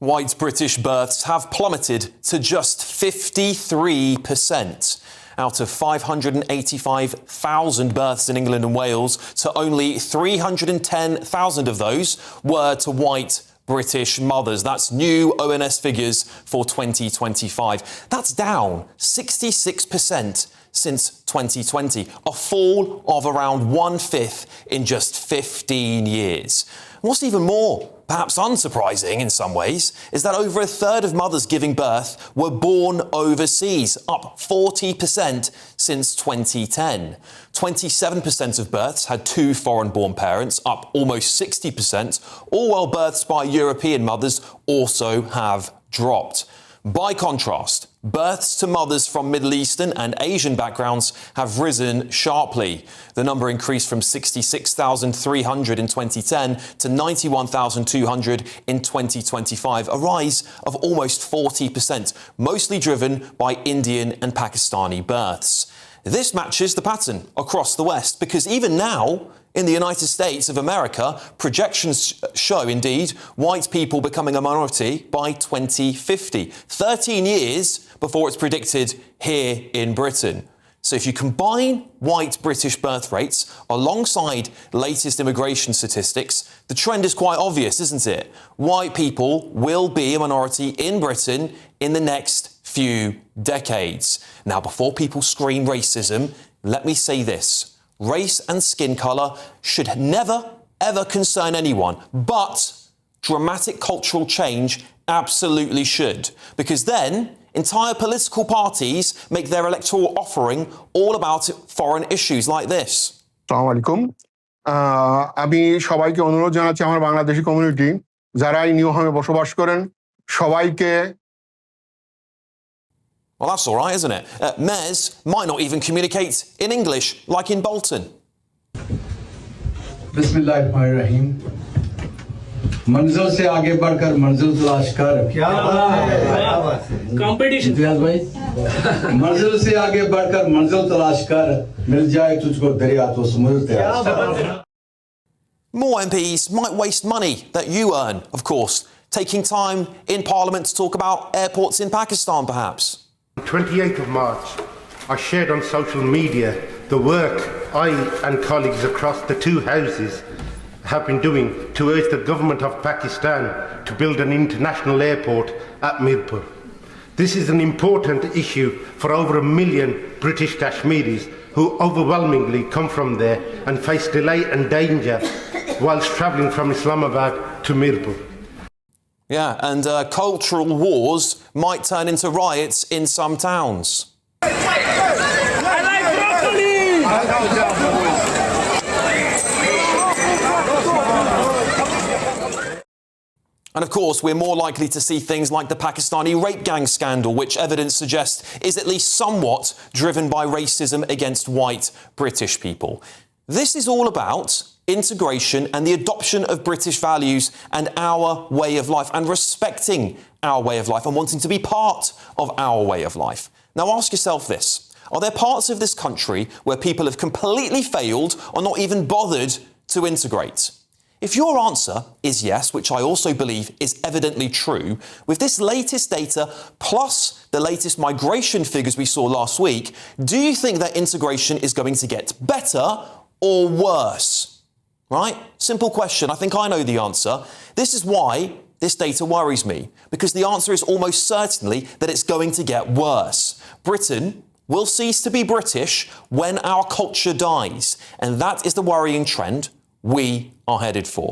White British births have plummeted to just 53%. Out of 585,000 births in England and Wales, to only 310,000 of those were to white British mothers. That's new ONS figures for 2025. That's down 66% since 2020, a fall of around 1/5 in just 15 years. What's even more, perhaps unsurprising in some ways, is that over a third of mothers giving birth were born overseas, up 40% since 2010. 27% of births had two foreign-born parents, up almost 60%, all while births by European mothers also have dropped. By contrast, births to mothers from Middle Eastern and Asian backgrounds have risen sharply. The number increased from 66,300 in 2010 to 91,200 in 2025, a rise of almost 40%, mostly driven by Indian and Pakistani births. This matches the pattern across the West, because even now, in the United States of America, projections show, indeed, white people becoming a minority by 2050, 13 years before it's predicted here in Britain. So if you combine white British birth rates alongside latest immigration statistics, the trend is quite obvious, isn't it? White people will be a minority in Britain in the next few decades. Now, before people scream racism, let me say this. Race and skin colour should never, ever concern anyone, but dramatic cultural change absolutely should, because then entire political parties make their electoral offering all about foreign issues like this. আসসালামু আলাইকুম আমি সবাইকে অনুরোধ জানাচ্ছি আমার Bangladeshi community যারা এই নিয়মে বসবাস করেন সবাইকে Well, that's all right, isn't it? Mayors might not even communicate in English, like in Bolton. बिस्मिल्लाहिर्रहमानिर्रहीम मंजिल से आगे बढ़कर मंजिल तलाश कर क्या कंपटीशन भाई मंजिल से आगे बढ़कर मंजिल तलाश कर मिल जाए तुझको दरिया तो समुद्र तलाश More MPs might waste money that you earn, of course, taking time in Parliament to talk about airports in Pakistan, perhaps. 28th of March, I shared on social media the work I and colleagues across the two houses have been doing to urge the government of Pakistan to build an international airport at Mirpur. This is an important issue for over 1 million British Kashmiris who overwhelmingly come from there and face delay and danger whilst travelling from Islamabad to Mirpur. Yeah, and cultural wars might turn into riots in some towns. I like broccoli! And of course, we're more likely to see things like the Pakistani rape gang scandal, which evidence suggests is at least somewhat driven by racism against white British people. This is all about integration and the adoption of British values and our way of life, and respecting our way of life and wanting to be part of our way of life. Now ask yourself this. Are there parts of this country where people have completely failed or not even bothered to integrate? If your answer is yes, which I also believe is evidently true, with this latest data plus the latest migration figures we saw last week, do you think that integration is going to get better or worse? Right? Simple question. I think I know the answer. This is why this data worries me, because the answer is almost certainly that it's going to get worse. Britain will cease to be British when our culture dies, and that is the worrying trend we are headed for.